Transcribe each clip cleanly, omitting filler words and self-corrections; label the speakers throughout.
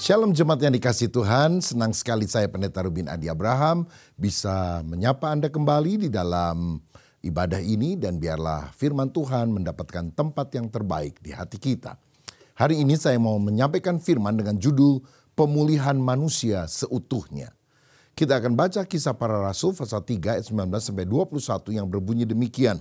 Speaker 1: Shalom jemaat yang dikasihi Tuhan, senang sekali saya Pendeta Ruben Adi Abraham bisa menyapa Anda kembali di dalam ibadah ini dan biarlah firman Tuhan mendapatkan tempat yang terbaik di hati kita. Hari ini saya mau menyampaikan firman dengan judul Pemulihan Manusia Seutuhnya. Kita akan baca Kisah Para Rasul pasal 3 ayat 19-21 yang berbunyi demikian.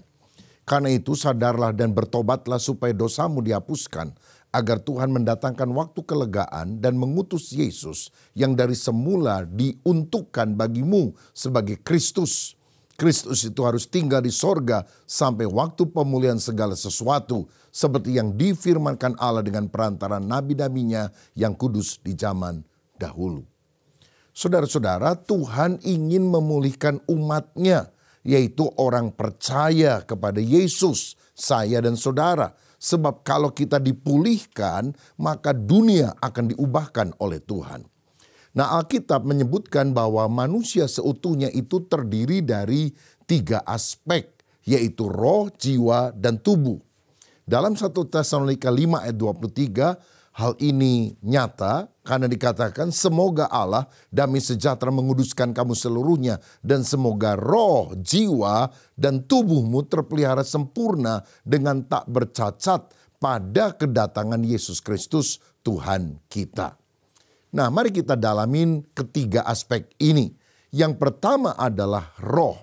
Speaker 1: Karena itu sadarlah dan bertobatlah supaya dosamu dihapuskan, agar Tuhan mendatangkan waktu kelegaan dan mengutus Yesus yang dari semula diuntukkan bagimu sebagai Kristus. Kristus itu harus tinggal di sorga sampai waktu pemulihan segala sesuatu, seperti yang difirmankan Allah dengan perantara nabi-nabinya yang kudus di zaman dahulu. Saudara-saudara, Tuhan ingin memulihkan umatnya, yaitu orang percaya kepada Yesus, saya dan saudara. Sebab kalau kita dipulihkan, maka dunia akan diubahkan oleh Tuhan. Nah, Alkitab menyebutkan bahwa manusia seutuhnya itu terdiri dari 3 aspek, yaitu roh, jiwa, dan tubuh. Dalam 1 Tesalonika 5 ayat 23, hal ini nyata karena dikatakan semoga Allah damai sejahtera menguduskan kamu seluruhnya dan semoga roh, jiwa, dan tubuhmu terpelihara sempurna dengan tak bercacat pada kedatangan Yesus Kristus Tuhan kita. Nah, mari kita dalamin ketiga aspek ini. Yang pertama adalah roh.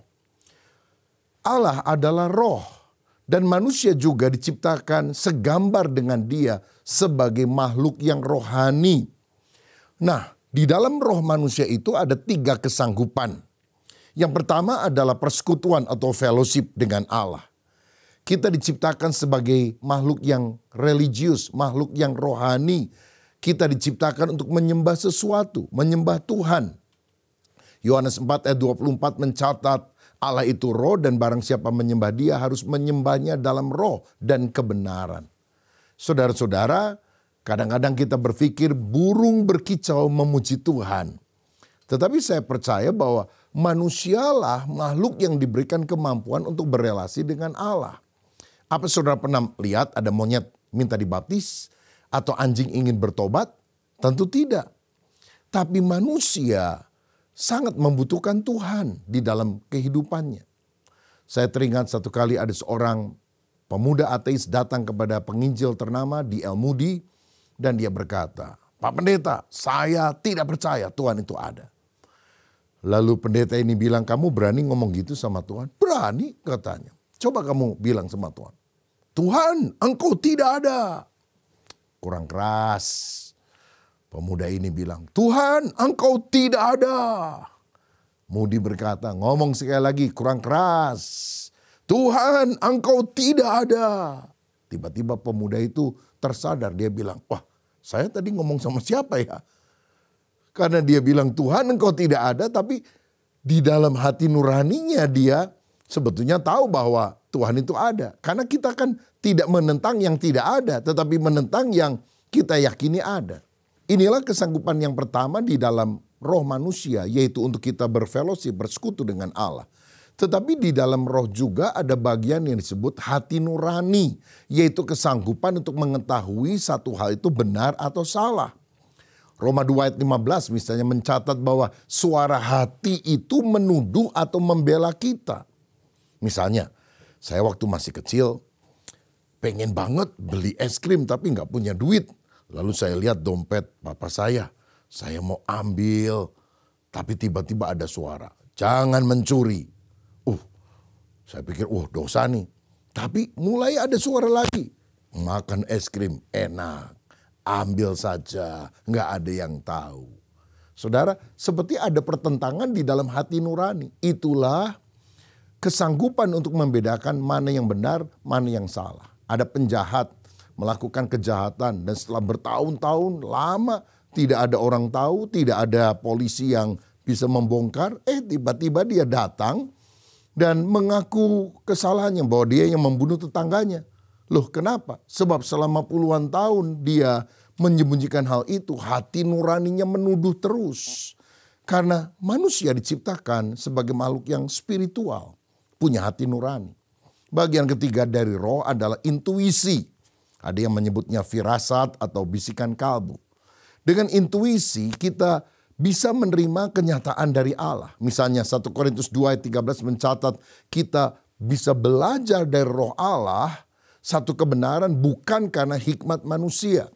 Speaker 1: Allah adalah roh. Dan manusia juga diciptakan segambar dengan dia sebagai makhluk yang rohani. Nah, di dalam roh manusia itu ada 3 kesanggupan. Yang pertama adalah persekutuan atau fellowship dengan Allah. Kita diciptakan sebagai makhluk yang religius, makhluk yang rohani. Kita diciptakan untuk menyembah sesuatu, menyembah Tuhan. Yohanes 4 ayat 24 mencatat, Allah itu roh dan barang siapa menyembah dia harus menyembahnya dalam roh dan kebenaran. Saudara-saudara, kadang-kadang kita berpikir burung berkicau memuji Tuhan. Tetapi saya percaya bahwa manusialah makhluk yang diberikan kemampuan untuk berelasi dengan Allah. Apa saudara pernah lihat ada monyet minta dibaptis? Atau anjing ingin bertobat? Tentu tidak. Tapi manusia sangat membutuhkan Tuhan di dalam kehidupannya. Saya teringat satu kali ada seorang pemuda ateis datang kepada penginjil ternama D.L. Moody dan dia berkata, Pak Pendeta, saya tidak percaya Tuhan itu ada. Lalu pendeta ini bilang, kamu berani ngomong gitu sama Tuhan? Berani katanya. Coba kamu bilang sama Tuhan, Tuhan, engkau tidak ada. Kurang keras. Pemuda ini bilang, Tuhan engkau tidak ada. Moody berkata, ngomong sekali lagi, kurang keras. Tuhan engkau tidak ada. Tiba-tiba pemuda itu tersadar, dia bilang, wah saya tadi ngomong sama siapa ya? Karena dia bilang Tuhan engkau tidak ada, tapi di dalam hati nuraninya dia sebetulnya tahu bahwa Tuhan itu ada. Karena kita kan tidak menentang yang tidak ada, tetapi menentang yang kita yakini ada. Inilah kesanggupan yang pertama di dalam roh manusia, yaitu untuk kita berfellowship, bersekutu dengan Allah. Tetapi di dalam roh juga ada bagian yang disebut hati nurani, yaitu kesanggupan untuk mengetahui satu hal itu benar atau salah. Roma 2 ayat 15 misalnya mencatat bahwa suara hati itu menuduh atau membela kita. Misalnya, saya waktu masih kecil pengen banget beli es krim tapi nggak punya duit. Lalu saya lihat dompet papa saya mau ambil, tapi tiba-tiba ada suara, jangan mencuri. Saya pikir, dosa nih. Tapi mulai ada suara lagi, makan es krim enak, ambil saja, nggak ada yang tahu. Saudara, seperti ada pertentangan di dalam hati nurani. Itulah kesanggupan untuk membedakan mana yang benar, mana yang salah. Ada penjahat melakukan kejahatan dan setelah bertahun-tahun lama tidak ada orang tahu, tidak ada polisi yang bisa membongkar, tiba-tiba dia datang dan mengaku kesalahannya bahwa dia yang membunuh tetangganya. Loh kenapa? Sebab selama puluhan tahun dia menyembunyikan hal itu, hati nuraninya menuduh terus. Karena manusia diciptakan sebagai makhluk yang spiritual, punya hati nurani. Bagian ketiga dari roh adalah intuisi. Ada yang menyebutnya firasat atau bisikan kalbu. Dengan intuisi kita bisa menerima kenyataan dari Allah. Misalnya 1 Korintus 2 ayat 13 mencatat kita bisa belajar dari roh Allah satu kebenaran bukan karena hikmat manusia.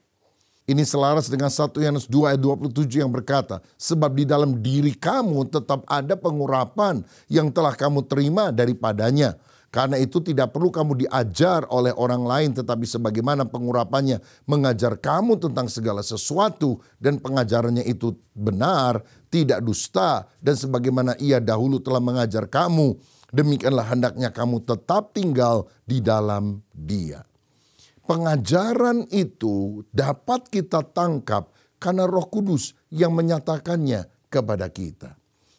Speaker 1: Ini selaras dengan 1 Yohanes 2 ayat 27 yang berkata, sebab di dalam diri kamu tetap ada pengurapan yang telah kamu terima daripadanya. Karena itu tidak perlu kamu diajar oleh orang lain, tetapi sebagaimana pengurapannya mengajar kamu tentang segala sesuatu dan pengajarannya itu benar, tidak dusta, dan sebagaimana ia dahulu telah mengajar kamu, demikianlah hendaknya kamu tetap tinggal di dalam Dia. Pengajaran itu dapat kita tangkap karena Roh Kudus yang menyatakannya kepada kita.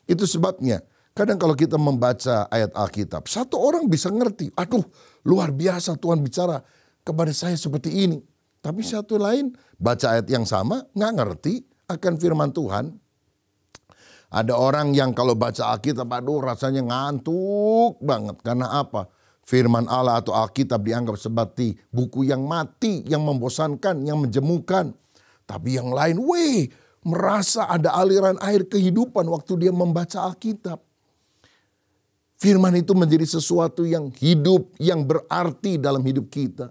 Speaker 1: Itu sebabnya kadang kalau kita membaca ayat Alkitab, satu orang bisa ngerti, aduh luar biasa Tuhan bicara kepada saya seperti ini. Tapi satu lain baca ayat yang sama nggak ngerti akan firman Tuhan. Ada orang yang kalau baca Alkitab, aduh rasanya ngantuk banget. Karena apa? Firman Allah atau Alkitab dianggap seperti buku yang mati, yang membosankan, yang menjemukan. Tapi yang lain, merasa ada aliran air kehidupan waktu dia membaca Alkitab. Firman itu menjadi sesuatu yang hidup, yang berarti dalam hidup kita.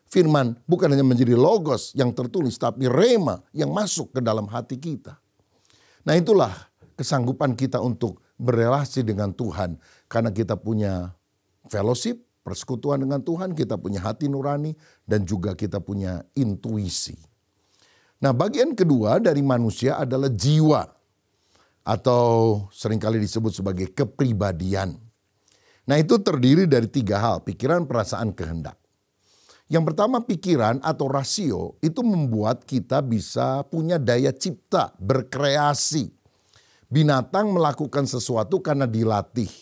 Speaker 1: Firman bukan hanya menjadi logos yang tertulis, tapi rema yang masuk ke dalam hati kita. Nah itulah kesanggupan kita untuk berelasi dengan Tuhan. Karena kita punya fellowship, persekutuan dengan Tuhan, kita punya hati nurani, dan juga kita punya intuisi. Nah bagian kedua dari manusia adalah jiwa. Atau seringkali disebut sebagai kepribadian. Nah itu terdiri dari 3 hal, pikiran, perasaan, kehendak. Yang pertama pikiran atau rasio itu membuat kita bisa punya daya cipta, berkreasi. Binatang melakukan sesuatu karena dilatih.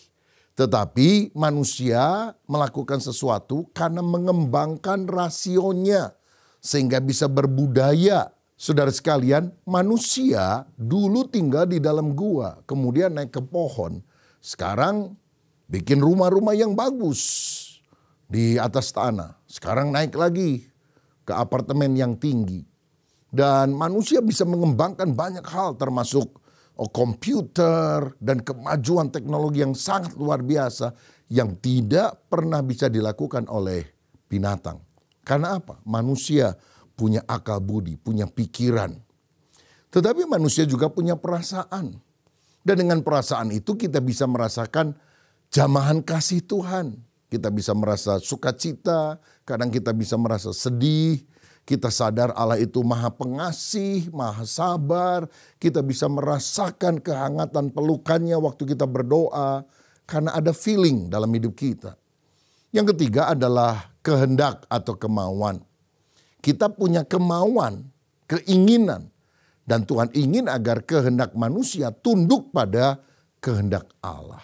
Speaker 1: Tetapi manusia melakukan sesuatu karena mengembangkan rasionya sehingga bisa berbudaya. Saudara sekalian, manusia dulu tinggal di dalam gua, kemudian naik ke pohon. Sekarang bikin rumah-rumah yang bagus di atas tanah. Sekarang naik lagi ke apartemen yang tinggi. Dan manusia bisa mengembangkan banyak hal termasuk komputer dan kemajuan teknologi yang sangat luar biasa yang tidak pernah bisa dilakukan oleh binatang. Karena apa? Manusia punya akal budi, punya pikiran. Tetapi manusia juga punya perasaan. Dan dengan perasaan itu kita bisa merasakan jamahan kasih Tuhan. Kita bisa merasa sukacita, kadang kita bisa merasa sedih. Kita sadar Allah itu maha pengasih, maha sabar. Kita bisa merasakan kehangatan pelukannya waktu kita berdoa. Karena ada feeling dalam hidup kita. Yang ketiga adalah kehendak atau kemauan. Kita punya kemauan, keinginan. Dan Tuhan ingin agar kehendak manusia tunduk pada kehendak Allah.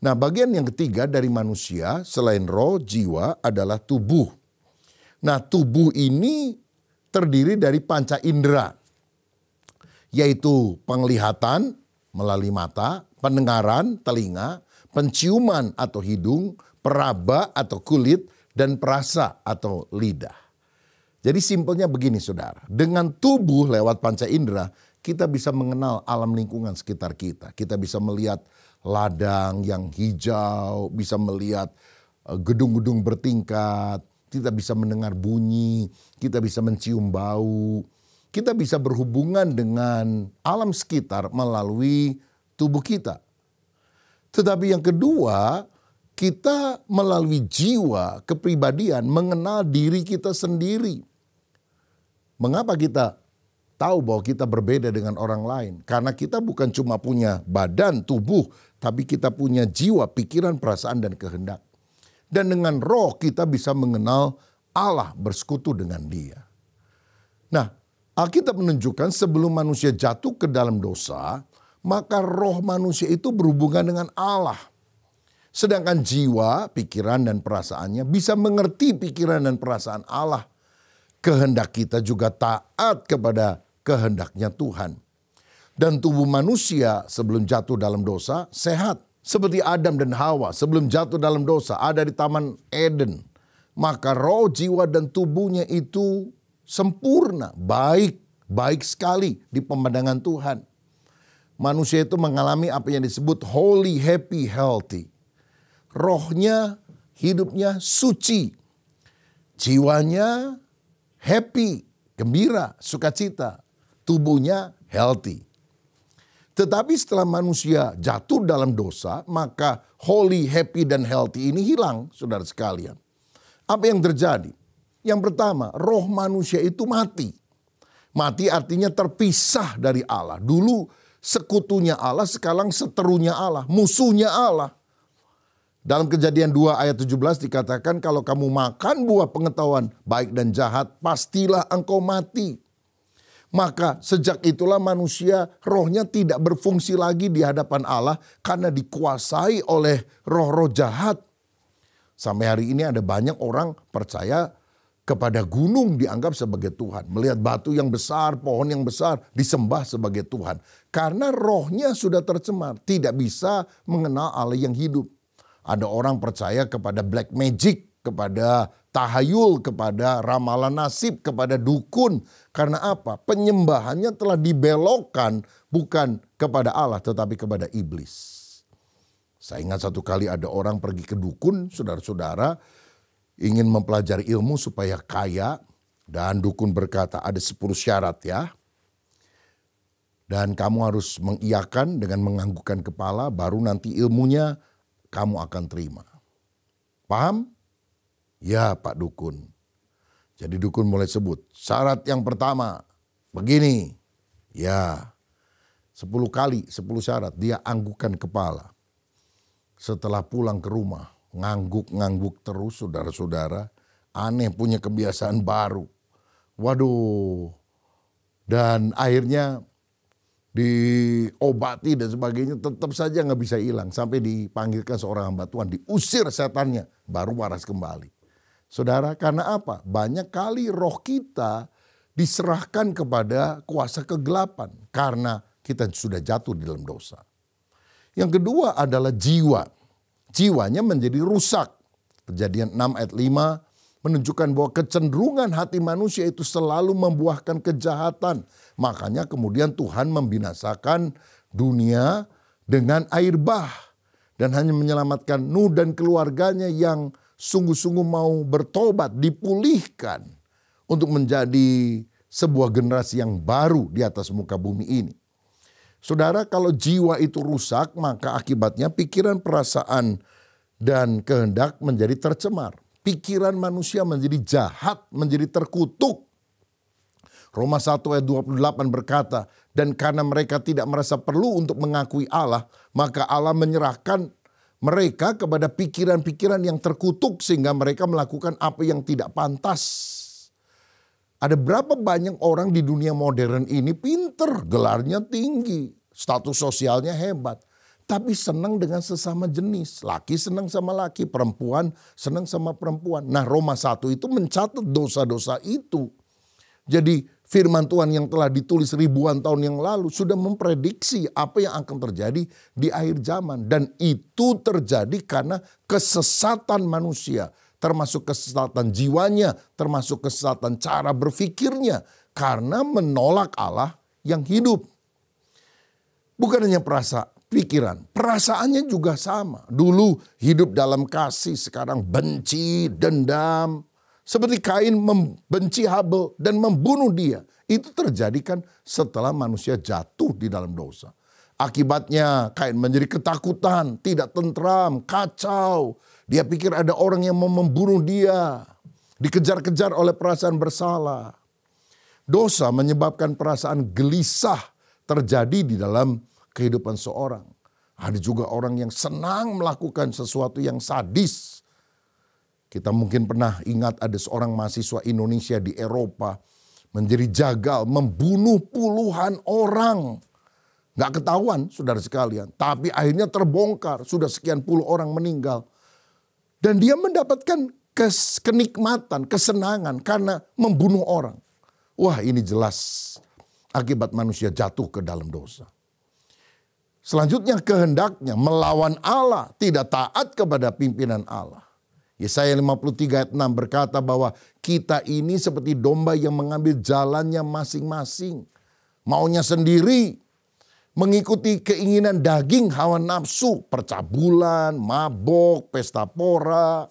Speaker 1: Nah bagian yang ketiga dari manusia selain roh, jiwa adalah tubuh. Nah tubuh ini terdiri dari panca indera. Yaitu penglihatan melalui mata, pendengaran telinga, penciuman atau hidung, peraba atau kulit, dan perasa atau lidah. Jadi simpelnya begini saudara, dengan tubuh lewat panca indera kita bisa mengenal alam lingkungan sekitar kita. Kita bisa melihat ladang yang hijau, bisa melihat gedung-gedung bertingkat, kita bisa mendengar bunyi, kita bisa mencium bau. Kita bisa berhubungan dengan alam sekitar melalui tubuh kita. Tetapi yang kedua, kita melalui jiwa, kepribadian, mengenal diri kita sendiri. Mengapa kita tahu bahwa kita berbeda dengan orang lain? Karena kita bukan cuma punya badan, tubuh, tapi kita punya jiwa, pikiran, perasaan, dan kehendak. Dan dengan roh kita bisa mengenal Allah, bersekutu dengan Dia. Nah, Alkitab menunjukkan sebelum manusia jatuh ke dalam dosa, maka roh manusia itu berhubungan dengan Allah. Sedangkan jiwa, pikiran, dan perasaannya bisa mengerti pikiran dan perasaan Allah. Kehendak kita juga taat kepada kehendaknya Tuhan. Dan tubuh manusia sebelum jatuh dalam dosa sehat. Seperti Adam dan Hawa sebelum jatuh dalam dosa ada di Taman Eden. Maka roh, jiwa, dan tubuhnya itu sempurna, baik, baik sekali di pemandangan Tuhan. Manusia itu mengalami apa yang disebut holy, happy, healthy. Rohnya, hidupnya suci. Jiwanya happy, gembira, sukacita. Tubuhnya healthy. Tetapi setelah manusia jatuh dalam dosa, maka holy, happy, dan healthy ini hilang, saudara sekalian. Apa yang terjadi? Yang pertama, roh manusia itu mati. Mati artinya terpisah dari Allah. Dulu sekutunya Allah, sekarang seterunya Allah, musuhnya Allah. Dalam Kejadian 2 ayat 17 dikatakan, kalau kamu makan buah pengetahuan baik dan jahat, pastilah engkau mati. Maka sejak itulah manusia rohnya tidak berfungsi lagi di hadapan Allah karena dikuasai oleh roh-roh jahat. Sampai hari ini ada banyak orang percaya kepada gunung dianggap sebagai Tuhan. Melihat batu yang besar, pohon yang besar disembah sebagai Tuhan. Karena rohnya sudah tercemar, tidak bisa mengenal Allah yang hidup. Ada orang percaya kepada black magic, kepada tahayul, kepada ramalan nasib, kepada dukun. Karena apa? Penyembahannya telah dibelokkan bukan kepada Allah tetapi kepada iblis. Saya ingat satu kali ada orang pergi ke dukun, saudara-saudara, ingin mempelajari ilmu supaya kaya. Dan dukun berkata ada 10 syarat ya. Dan kamu harus mengiyakan dengan menganggukkan kepala, baru nanti ilmunya kamu akan terima. Paham? Ya Pak Dukun. Jadi dukun mulai sebut. Syarat yang pertama begini. Ya 10 kali 10 syarat dia anggukan kepala. Setelah pulang ke rumah ngangguk-ngangguk terus saudara-saudara. Aneh punya kebiasaan baru. Waduh. Dan akhirnya diobati dan sebagainya tetap saja nggak bisa hilang. Sampai dipanggilkan seorang hamba Tuhan. Diusir setannya. Baru waras kembali. Saudara, karena apa? Banyak kali roh kita diserahkan kepada kuasa kegelapan. Karena kita sudah jatuh di dalam dosa. Yang kedua adalah jiwa. Jiwanya menjadi rusak. Kejadian 6 ayat 5 menunjukkan bahwa kecenderungan hati manusia itu selalu membuahkan kejahatan. Makanya kemudian Tuhan membinasakan dunia dengan air bah. Dan hanya menyelamatkan Nuh dan keluarganya yang sungguh-sungguh mau bertobat, dipulihkan untuk menjadi sebuah generasi yang baru di atas muka bumi ini. Saudara, kalau jiwa itu rusak, maka akibatnya pikiran, perasaan, dan kehendak menjadi tercemar. Pikiran manusia menjadi jahat, menjadi terkutuk. Roma 1 ayat 28 berkata, dan karena mereka tidak merasa perlu untuk mengakui Allah, maka Allah menyerahkan mereka kepada pikiran-pikiran yang terkutuk sehingga mereka melakukan apa yang tidak pantas. Ada berapa banyak orang di dunia modern ini pinter, gelarnya tinggi, status sosialnya hebat. Tapi senang dengan sesama jenis. Laki senang sama laki, perempuan senang sama perempuan. Nah Roma 1 itu mencatat dosa-dosa itu. Jadi firman Tuhan yang telah ditulis ribuan tahun yang lalu sudah memprediksi apa yang akan terjadi di akhir zaman. Dan itu terjadi karena kesesatan manusia. Termasuk kesesatan jiwanya, termasuk kesesatan cara berfikirnya. Karena menolak Allah yang hidup. Bukan hanya pikiran, perasaannya juga sama. Dulu hidup dalam kasih, sekarang benci, dendam. Seperti Kain membenci Habel dan membunuh dia. Itu terjadi kan setelah manusia jatuh di dalam dosa. Akibatnya Kain menjadi ketakutan, tidak tentram, kacau. Dia pikir ada orang yang mau membunuh dia. Dikejar-kejar oleh perasaan bersalah. Dosa menyebabkan perasaan gelisah terjadi di dalam kehidupan seorang. Ada juga orang yang senang melakukan sesuatu yang sadis. Kita mungkin pernah ingat ada seorang mahasiswa Indonesia di Eropa menjadi jagal, membunuh puluhan orang. Gak ketahuan saudara sekalian, tapi akhirnya terbongkar, sudah sekian puluh orang meninggal. Dan dia mendapatkan kenikmatan, kesenangan karena membunuh orang. Wah ini jelas akibat manusia jatuh ke dalam dosa. Selanjutnya kehendaknya melawan Allah, tidak taat kepada pimpinan Allah. Yesaya 53 ayat 6 berkata bahwa kita ini seperti domba yang mengambil jalannya masing-masing. Maunya sendiri, mengikuti keinginan daging, hawa nafsu, percabulan, mabok, pesta pora.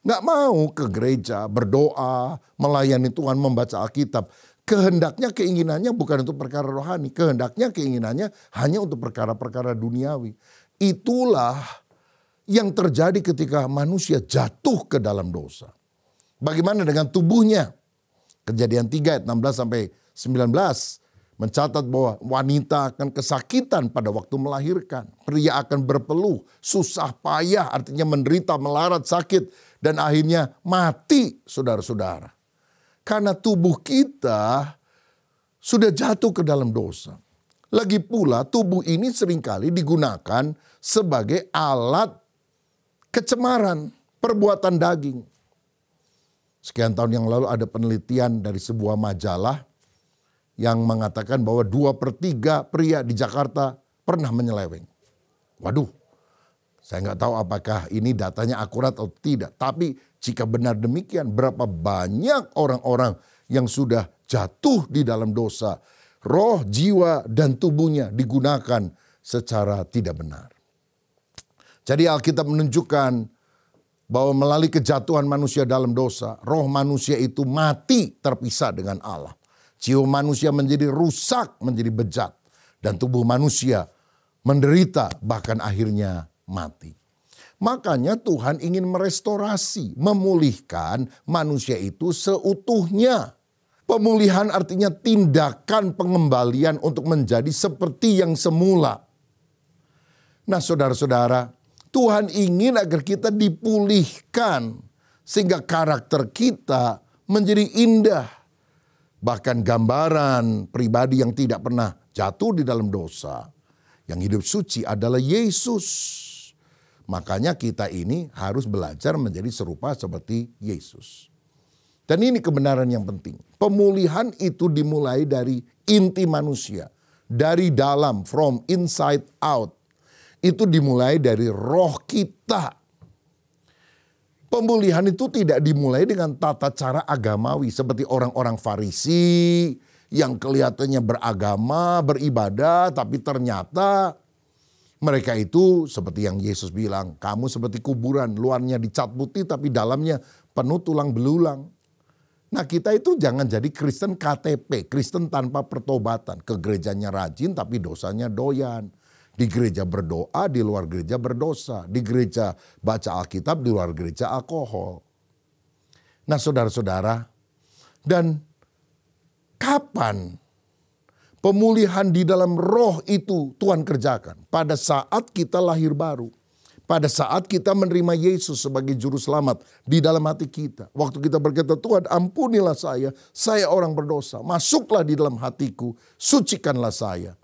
Speaker 1: Nggak mau ke gereja, berdoa, melayani Tuhan, membaca Alkitab. Kehendaknya, keinginannya bukan untuk perkara rohani. Kehendaknya, keinginannya hanya untuk perkara-perkara duniawi. Itulah yang terjadi ketika manusia jatuh ke dalam dosa. Bagaimana dengan tubuhnya? Kejadian 3 ayat 16 sampai 19 mencatat bahwa wanita akan kesakitan pada waktu melahirkan. Pria akan berpeluh, susah payah, artinya menderita, melarat, sakit, dan akhirnya mati, saudara-saudara. Karena tubuh kita sudah jatuh ke dalam dosa. Lagi pula tubuh ini seringkali digunakan sebagai alat kecemaran, perbuatan daging. Sekian tahun yang lalu ada penelitian dari sebuah majalah yang mengatakan bahwa 2/3 pria di Jakarta pernah menyeleweng. Waduh, saya nggak tahu apakah ini datanya akurat atau tidak. Tapi jika benar demikian, berapa banyak orang-orang yang sudah jatuh di dalam dosa. Roh, jiwa, dan tubuhnya digunakan secara tidak benar. Jadi Alkitab menunjukkan bahwa melalui kejatuhan manusia dalam dosa, roh manusia itu mati terpisah dengan Allah. Jiwa manusia menjadi rusak, menjadi bejat. Dan tubuh manusia menderita, bahkan akhirnya mati. Makanya Tuhan ingin merestorasi, memulihkan manusia itu seutuhnya. Pemulihan artinya tindakan pengembalian untuk menjadi seperti yang semula. Nah saudara-saudara, Tuhan ingin agar kita dipulihkan sehingga karakter kita menjadi indah. Bahkan gambaran pribadi yang tidak pernah jatuh di dalam dosa, yang hidup suci adalah Yesus. Makanya kita ini harus belajar menjadi serupa seperti Yesus. Dan ini kebenaran yang penting. Pemulihan itu dimulai dari inti manusia. Dari dalam, from inside out. Itu dimulai dari roh kita. Pemulihan itu tidak dimulai dengan tata cara agamawi seperti orang-orang Farisi yang kelihatannya beragama, beribadah, tapi ternyata mereka itu seperti yang Yesus bilang, kamu seperti kuburan, luarnya dicat putih tapi dalamnya penuh tulang belulang. Nah kita itu jangan jadi Kristen KTP, Kristen tanpa pertobatan. Ke gerejanya rajin tapi dosanya doyan. Di gereja berdoa, di luar gereja berdosa. Di gereja baca Alkitab, di luar gereja alkohol. Nah saudara-saudara, dan kapan pemulihan di dalam roh itu Tuhan kerjakan? Pada saat kita lahir baru. Pada saat kita menerima Yesus sebagai juru selamat di dalam hati kita. Waktu kita berkata, Tuhan ampunilah saya orang berdosa. Masuklah di dalam hatiku, sucikanlah saya.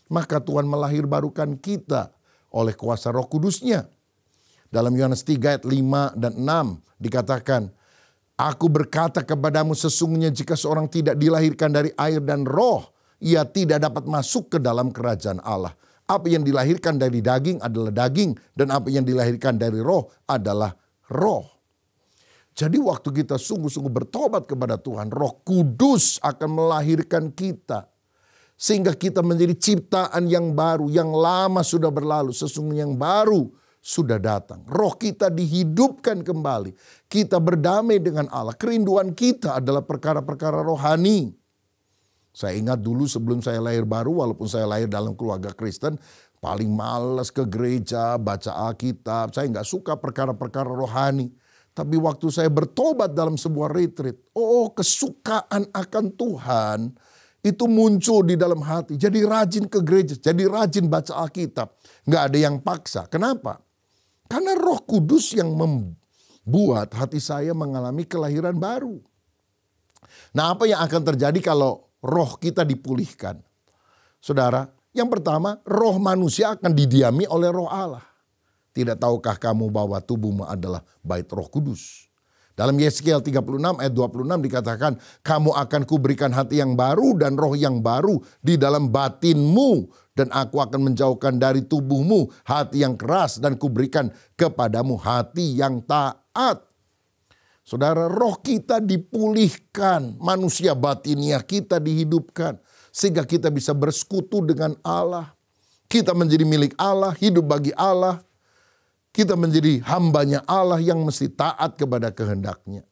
Speaker 1: Maka Tuhan melahirbarukan kita oleh kuasa Roh Kudus-Nya. Dalam Yohanes 3 ayat 5 dan 6 dikatakan, Aku berkata kepadamu sesungguhnya jika seorang tidak dilahirkan dari air dan roh, ia tidak dapat masuk ke dalam kerajaan Allah. Apa yang dilahirkan dari daging adalah daging, dan apa yang dilahirkan dari roh adalah roh. Jadi waktu kita sungguh-sungguh bertobat kepada Tuhan, Roh Kudus akan melahirkan kita. Sehingga kita menjadi ciptaan yang baru, yang lama sudah berlalu, sesungguhnya yang baru sudah datang. Roh kita dihidupkan kembali. Kita berdamai dengan Allah. Kerinduan kita adalah perkara-perkara rohani. Saya ingat dulu sebelum saya lahir baru, walaupun saya lahir dalam keluarga Kristen, paling malas ke gereja, baca Alkitab. Saya nggak suka perkara-perkara rohani. Tapi waktu saya bertobat dalam sebuah retreat, kesukaan akan Tuhan itu muncul di dalam hati. Jadi rajin ke gereja, jadi rajin baca Alkitab. Nggak ada yang paksa. Kenapa? Karena Roh Kudus yang membuat hati saya mengalami kelahiran baru. Nah, apa yang akan terjadi kalau roh kita dipulihkan? Saudara, yang pertama, roh manusia akan didiami oleh roh Allah. Tidak tahukah kamu bahwa tubuhmu adalah bait Roh Kudus? Dalam Yeskiel 36 ayat 26 dikatakan, kamu akan kuberikan hati yang baru dan roh yang baru di dalam batinmu. Dan aku akan menjauhkan dari tubuhmu hati yang keras dan kuberikan kepadamu hati yang taat. Saudara, roh kita dipulihkan, manusia batiniah kita dihidupkan. Sehingga kita bisa bersekutu dengan Allah. Kita menjadi milik Allah, hidup bagi Allah. Kita menjadi hambanya Allah yang mesti taat kepada kehendak-Nya.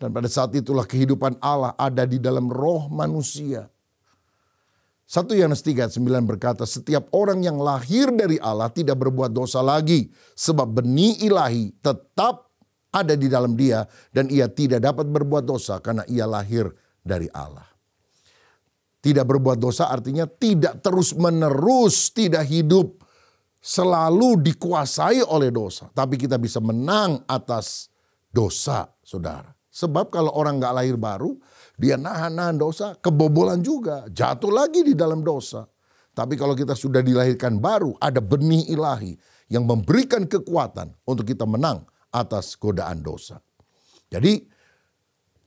Speaker 1: Dan pada saat itulah kehidupan Allah ada di dalam roh manusia. 1 Yohanes 3:9 berkata, setiap orang yang lahir dari Allah tidak berbuat dosa lagi. Sebab benih ilahi tetap ada di dalam dia dan ia tidak dapat berbuat dosa karena ia lahir dari Allah. Tidak berbuat dosa artinya tidak terus-menerus, tidak hidup selalu dikuasai oleh dosa. Tapi kita bisa menang atas dosa, saudara. Sebab kalau orang gak lahir baru, dia nahan dosa, kebobolan juga, jatuh lagi di dalam dosa. Tapi kalau kita sudah dilahirkan baru, ada benih ilahi yang memberikan kekuatan untuk kita menang atas godaan dosa. Jadi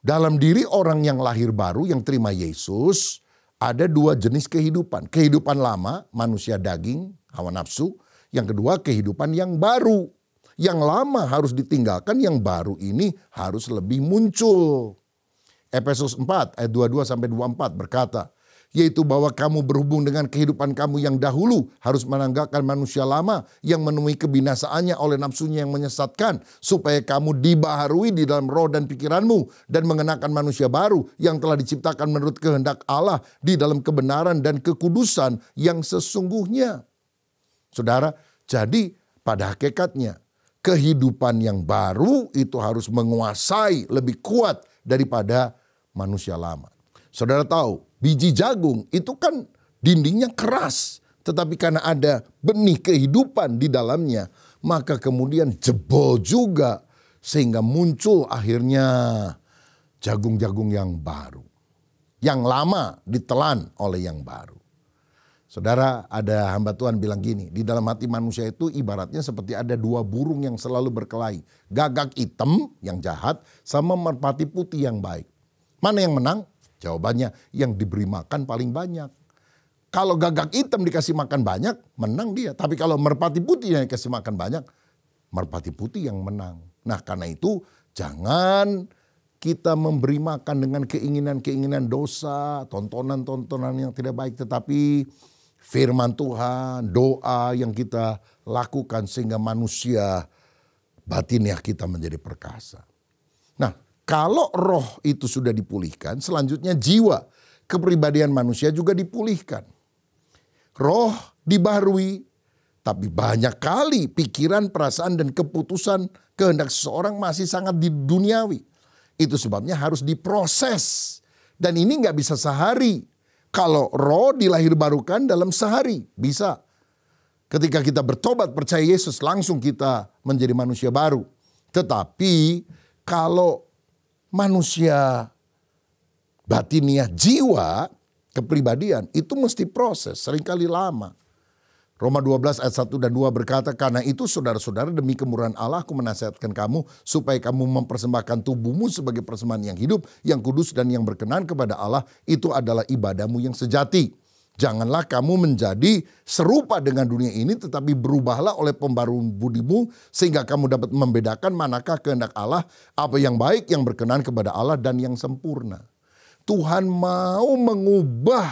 Speaker 1: dalam diri orang yang lahir baru, yang terima Yesus, ada dua jenis kehidupan. Kehidupan lama, manusia daging, hawa nafsu. Yang kedua, kehidupan yang baru. Yang lama harus ditinggalkan, yang baru ini harus lebih muncul. Efesus 4 ayat 22-24 berkata, yaitu bahwa kamu berhubung dengan kehidupan kamu yang dahulu harus menanggalkan manusia lama yang menemui kebinasaannya oleh nafsunya yang menyesatkan, supaya kamu dibaharui di dalam roh dan pikiranmu dan mengenakan manusia baru yang telah diciptakan menurut kehendak Allah di dalam kebenaran dan kekudusan yang sesungguhnya. Saudara, jadi pada hakikatnya kehidupan yang baru itu harus menguasai lebih kuat daripada manusia lama. Saudara tahu, biji jagung itu kan dindingnya keras. Tetapi karena ada benih kehidupan di dalamnya, maka kemudian jebol juga. Sehingga muncul akhirnya jagung-jagung yang baru. Yang lama ditelan oleh yang baru. Saudara, ada hamba Tuhan bilang gini, di dalam hati manusia itu ibaratnya seperti ada dua burung yang selalu berkelahi. Gagak hitam yang jahat sama merpati putih yang baik. Mana yang menang? Jawabannya yang diberi makan paling banyak. Kalau gagak hitam dikasih makan banyak, menang dia. Tapi kalau merpati putih yang dikasih makan banyak, merpati putih yang menang. Nah karena itu jangan kita memberi makan dengan keinginan-keinginan dosa, tontonan-tontonan yang tidak baik. Tetapi firman Tuhan, doa yang kita lakukan sehingga manusia batiniah kita menjadi perkasa. Nah, kalau roh itu sudah dipulihkan, selanjutnya jiwa, kepribadian manusia juga dipulihkan. Roh dibaharui, tapi banyak kali pikiran, perasaan, dan keputusan kehendak seseorang masih sangat duniawi. Itu sebabnya harus diproses. Dan ini nggak bisa sehari. Kalau roh dilahirbarukan dalam sehari, bisa. Ketika kita bertobat percaya Yesus, langsung kita menjadi manusia baru. Tetapi kalau manusia batiniah, jiwa, kepribadian, itu mesti proses, seringkali lama. Roma 12 ayat 1 dan 2 berkata, karena itu saudara-saudara demi kemurahan Allah aku menasihatkan kamu supaya kamu mempersembahkan tubuhmu sebagai persembahan yang hidup, yang kudus dan yang berkenan kepada Allah. Itu adalah ibadahmu yang sejati. Janganlah kamu menjadi serupa dengan dunia ini, tetapi berubahlah oleh pembaruan budimu sehingga kamu dapat membedakan manakah kehendak Allah, apa yang baik, yang berkenan kepada Allah dan yang sempurna. Tuhan mau mengubah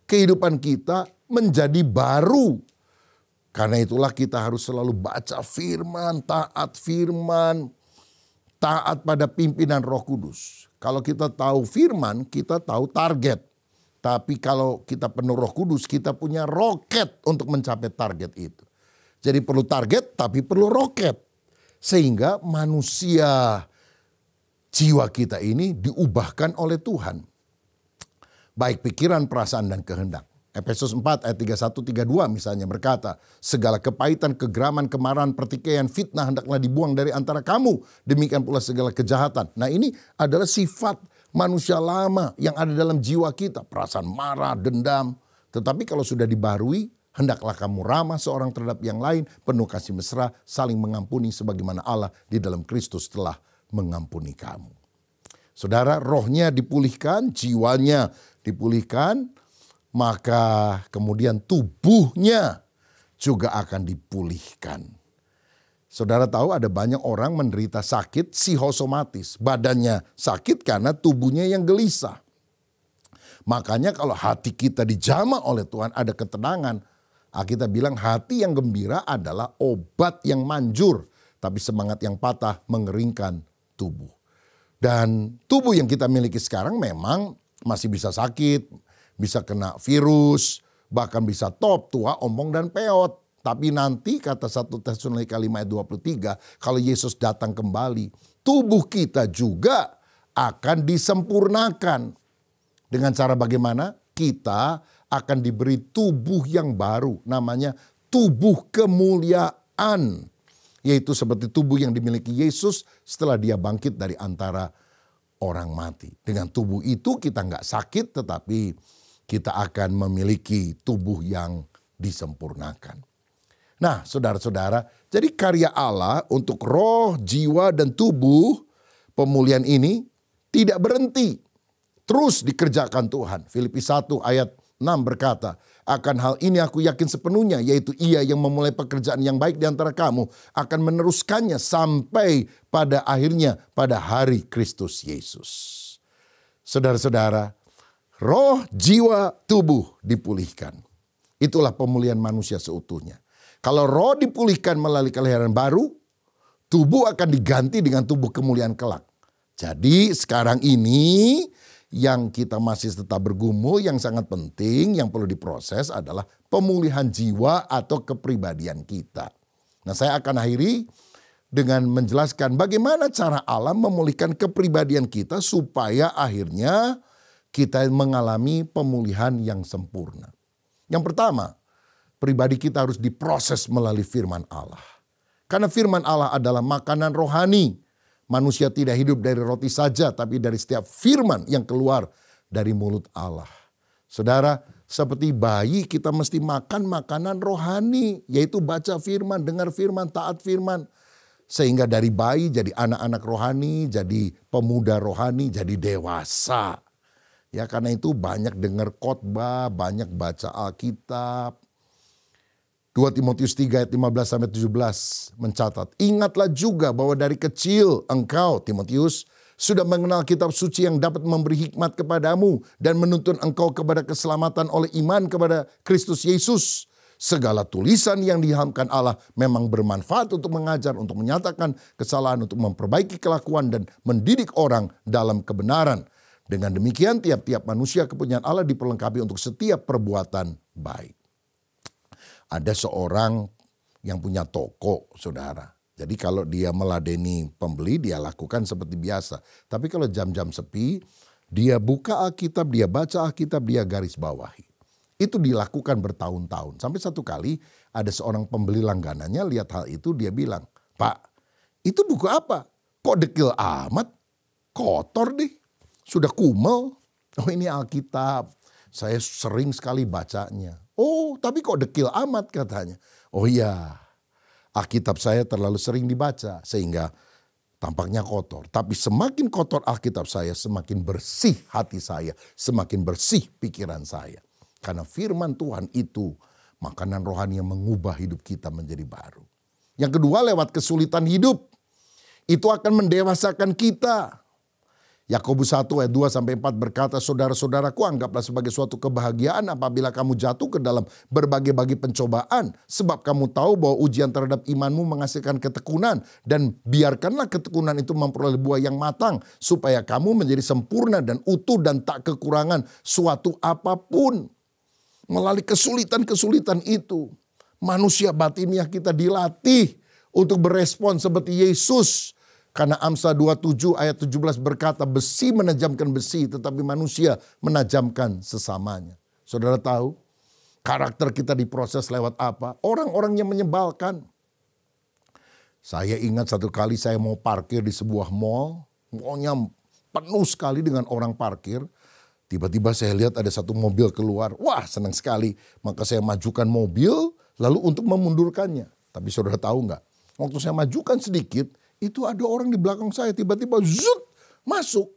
Speaker 1: kehidupan kita menjadi baru. Karena itulah kita harus selalu baca firman, taat pada pimpinan Roh Kudus. Kalau kita tahu firman, kita tahu target. Tapi kalau kita penuh Roh Kudus, kita punya roket untuk mencapai target itu. Jadi perlu target, tapi perlu roket. Sehingga manusia, jiwa kita ini diubahkan oleh Tuhan. Baik pikiran, perasaan, dan kehendak. Efesus 4 ayat 31-32 misalnya berkata, segala kepahitan, kegeraman, kemarahan, pertikaian, fitnah hendaklah dibuang dari antara kamu. Demikian pula segala kejahatan. Nah ini adalah sifat manusia lama yang ada dalam jiwa kita. Perasaan marah, dendam. Tetapi kalau sudah dibarui, hendaklah kamu ramah seorang terhadap yang lain, penuh kasih mesra, saling mengampuni sebagaimana Allah di dalam Kristus telah mengampuni kamu. Saudara, rohnya dipulihkan, jiwanya dipulihkan, maka kemudian tubuhnya juga akan dipulihkan. Saudara tahu ada banyak orang menderita sakit psikosomatis. Badannya sakit karena tubuhnya yang gelisah. Makanya kalau hati kita dijamah oleh Tuhan ada ketenangan. Kita bilang hati yang gembira adalah obat yang manjur. Tapi semangat yang patah mengeringkan tubuh. Dan tubuh yang kita miliki sekarang memang masih bisa sakit. Bisa kena virus. Bahkan bisa top, tua, ompong, dan peot. Tapi nanti kata 1 Tesalonika 5 ayat 23. Kalau Yesus datang kembali. Tubuh kita juga akan disempurnakan. Dengan cara bagaimana? Kita akan diberi tubuh yang baru. Namanya tubuh kemuliaan. Yaitu seperti tubuh yang dimiliki Yesus setelah dia bangkit dari antara orang mati. Dengan tubuh itu kita nggak sakit tetapi kita akan memiliki tubuh yang disempurnakan. Nah saudara-saudara, jadi karya Allah untuk roh, jiwa, dan tubuh pemulihan ini tidak berhenti. Terus dikerjakan Tuhan. Filipi 1 ayat 6 berkata, akan hal ini aku yakin sepenuhnya, yaitu Ia yang memulai pekerjaan yang baik di antara kamu akan meneruskannya sampai pada akhirnya pada hari Kristus Yesus. Saudara-saudara, roh, jiwa, tubuh dipulihkan. Itulah pemulihan manusia seutuhnya. Kalau roh dipulihkan melalui kelahiran baru, tubuh akan diganti dengan tubuh kemuliaan kelak. Jadi sekarang ini yang kita masih tetap bergumul, yang sangat penting, yang perlu diproses adalah pemulihan jiwa atau kepribadian kita. Nah, saya akan akhiri dengan menjelaskan bagaimana cara Allah memulihkan kepribadian kita supaya akhirnya kita mengalami pemulihan yang sempurna. Yang pertama, pribadi kita harus diproses melalui firman Allah. Karena firman Allah adalah makanan rohani. Manusia tidak hidup dari roti saja, tapi dari setiap firman yang keluar dari mulut Allah. Saudara, seperti bayi kita mesti makan makanan rohani, yaitu baca firman, dengar firman, taat firman. Sehingga dari bayi jadi anak-anak rohani, jadi pemuda rohani, jadi dewasa. Ya, karena itu banyak dengar khotbah, banyak baca Alkitab. 2 Timotius 3 ayat 15-17 mencatat, ingatlah juga bahwa dari kecil engkau, Timotius, sudah mengenal kitab suci yang dapat memberi hikmat kepadamu dan menuntun engkau kepada keselamatan oleh iman kepada Kristus Yesus. Segala tulisan yang diilhamkan Allah memang bermanfaat untuk mengajar, untuk menyatakan kesalahan, untuk memperbaiki kelakuan dan mendidik orang dalam kebenaran. Dengan demikian tiap-tiap manusia kepunyaan Allah diperlengkapi untuk setiap perbuatan baik. Ada seorang yang punya toko, saudara. Jadi kalau dia meladeni pembeli, dia lakukan seperti biasa. Tapi kalau jam-jam sepi, dia buka Alkitab, dia baca Alkitab, dia garis bawahi. Itu dilakukan bertahun-tahun. Sampai satu kali ada seorang pembeli langganannya lihat hal itu, dia bilang, Pak, itu buku apa? Kok dekil amat? Kotor deh. Sudah kumel. Oh ini Alkitab. Saya sering sekali bacanya. Oh, tapi kok dekil amat katanya. Oh iya, Alkitab saya terlalu sering dibaca sehingga tampaknya kotor. Tapi semakin kotor Alkitab saya, semakin bersih hati saya, semakin bersih pikiran saya. Karena firman Tuhan itu makanan rohani yang mengubah hidup kita menjadi baru. Yang kedua, lewat kesulitan hidup. Itu akan mendewasakan kita. Yakobus 1 ayat 2-4 berkata, saudara-saudaraku anggaplah sebagai suatu kebahagiaan apabila kamu jatuh ke dalam berbagai-bagai pencobaan. Sebab kamu tahu bahwa ujian terhadap imanmu menghasilkan ketekunan. Dan biarkanlah ketekunan itu memperoleh buah yang matang. Supaya kamu menjadi sempurna dan utuh dan tak kekurangan suatu apapun. Melalui kesulitan-kesulitan itu, manusia batiniah kita dilatih untuk berespon seperti Yesus. Karena Amsal 27 ayat 17 berkata, besi menajamkan besi, tetapi manusia menajamkan sesamanya. Saudara tahu, karakter kita diproses lewat apa? Orang-orang yang menyebalkan. Saya ingat satu kali saya mau parkir di sebuah mall. Mallnya penuh sekali dengan orang parkir. Tiba-tiba saya lihat ada satu mobil keluar. Wah, senang sekali. Maka saya majukan mobil lalu untuk memundurkannya. Tapi saudara tahu nggak? Waktu saya majukan sedikit, itu ada orang di belakang saya tiba-tiba zut masuk.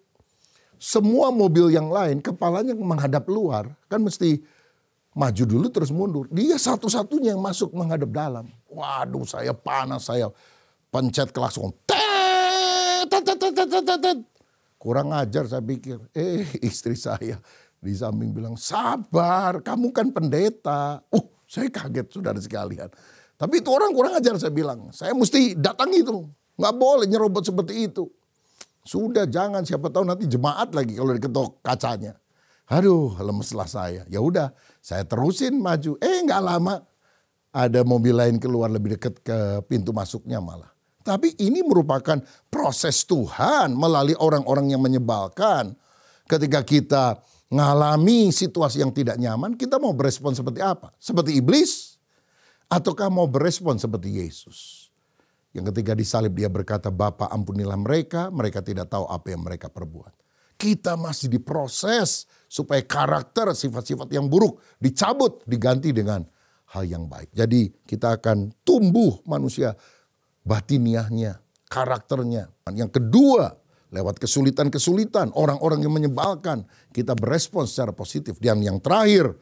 Speaker 1: Semua mobil yang lain kepalanya menghadap luar. Kan mesti maju dulu terus mundur. Dia satu-satunya yang masuk menghadap dalam. Waduh, saya panas, saya pencet klakson. Tet, tet, tet, tet, tet, tet, tet. Kurang ajar saya pikir. Istri saya di samping bilang, sabar, kamu kan pendeta. Saya kaget saudara sekalian. Tapi itu orang kurang ajar saya bilang. Saya mesti datang itu. Nggak boleh nyerobot seperti itu. Sudah jangan, siapa tahu nanti jemaat lagi kalau diketok kacanya. Aduh, lemeslah saya. Ya udah, saya terusin maju. Nggak lama ada mobil lain keluar lebih dekat ke pintu masuknya malah. Tapi ini merupakan proses Tuhan melalui orang-orang yang menyebalkan. Ketika kita ngalami situasi yang tidak nyaman, kita mau berespon seperti apa? Seperti iblis? Ataukah mau berespon seperti Yesus? Yang ketika disalib dia berkata, Bapa ampunilah mereka, mereka tidak tahu apa yang mereka perbuat. Kita masih diproses supaya karakter sifat-sifat yang buruk dicabut, diganti dengan hal yang baik. Jadi kita akan tumbuh manusia batiniahnya, karakternya. Yang kedua, lewat kesulitan-kesulitan, orang-orang yang menyebalkan, kita berespons secara positif. Dan yang terakhir,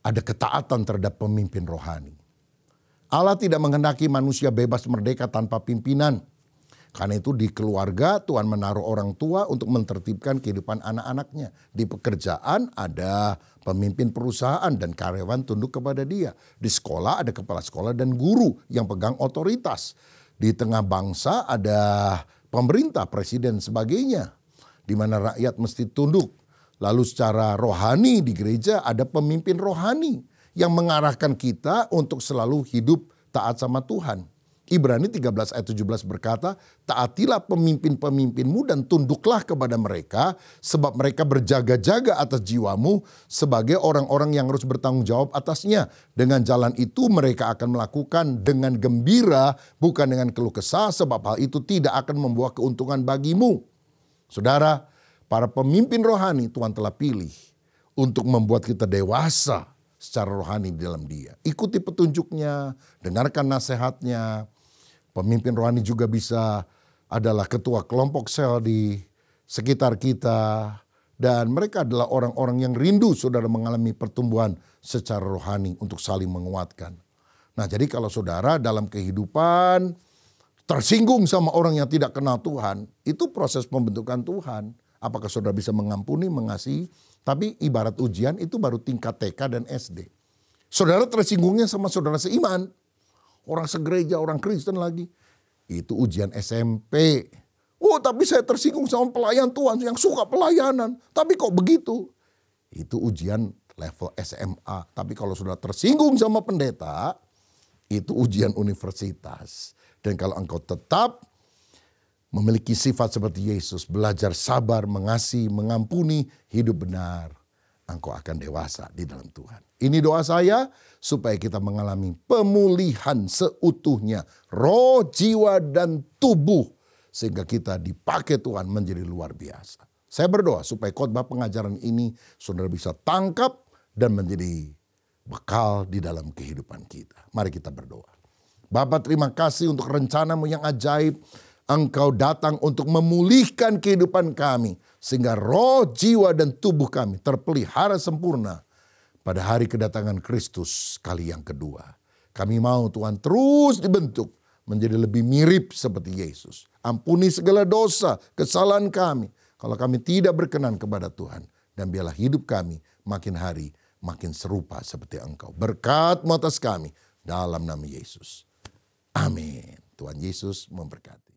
Speaker 1: ada ketaatan terhadap pemimpin rohani. Allah tidak menghendaki manusia bebas merdeka tanpa pimpinan. Karena itu di keluarga Tuhan menaruh orang tua untuk mentertibkan kehidupan anak-anaknya. Di pekerjaan ada pemimpin perusahaan dan karyawan tunduk kepada dia. Di sekolah ada kepala sekolah dan guru yang pegang otoritas. Di tengah bangsa ada pemerintah, presiden, sebagainya. Di mana rakyat mesti tunduk. Lalu secara rohani di gereja ada pemimpin rohani yang mengarahkan kita untuk selalu hidup taat sama Tuhan. Ibrani 13 ayat 17 berkata, taatilah pemimpin-pemimpinmu dan tunduklah kepada mereka, sebab mereka berjaga-jaga atas jiwamu sebagai orang-orang yang harus bertanggung jawab atasnya. Dengan jalan itu mereka akan melakukan dengan gembira, bukan dengan keluh kesah, sebab hal itu tidak akan membawa keuntungan bagimu. Saudara, para pemimpin rohani Tuhan telah pilih untuk membuat kita dewasa secara rohani di dalam dia. Ikuti petunjuknya, dengarkan nasihatnya. Pemimpin rohani juga bisa adalah ketua kelompok sel di sekitar kita. Dan mereka adalah orang-orang yang rindu saudara mengalami pertumbuhan secara rohani untuk saling menguatkan. Nah, jadi kalau saudara dalam kehidupan tersinggung sama orang yang tidak kenal Tuhan, itu proses pembentukan Tuhan. Apakah saudara bisa mengampuni, mengasihi? Tapi ibarat ujian itu baru tingkat TK dan SD. Saudara tersinggungnya sama saudara seiman. Orang segereja, orang Kristen lagi. Itu ujian SMP. Tapi saya tersinggung sama pelayan Tuhan yang suka pelayanan. Tapi kok begitu? Itu ujian level SMA. Tapi kalau saudara tersinggung sama pendeta, itu ujian universitas. Dan kalau engkau tetap memiliki sifat seperti Yesus, belajar sabar, mengasihi, mengampuni, hidup benar, engkau akan dewasa di dalam Tuhan. Ini doa saya supaya kita mengalami pemulihan seutuhnya, roh, jiwa, dan tubuh, sehingga kita dipakai Tuhan menjadi luar biasa. Saya berdoa supaya khotbah pengajaran ini saudara bisa tangkap dan menjadi bekal di dalam kehidupan kita. Mari kita berdoa. Bapa, terima kasih untuk rencanamu yang ajaib. Engkau datang untuk memulihkan kehidupan kami. Sehingga roh, jiwa, dan tubuh kami terpelihara sempurna pada hari kedatangan Kristus kali yang kedua. Kami mau Tuhan terus dibentuk menjadi lebih mirip seperti Yesus. Ampuni segala dosa, kesalahan kami. Kalau kami tidak berkenan kepada Tuhan. Dan biarlah hidup kami makin hari makin serupa seperti Engkau. Berkat atas kami dalam nama Yesus. Amin. Tuhan Yesus memberkati.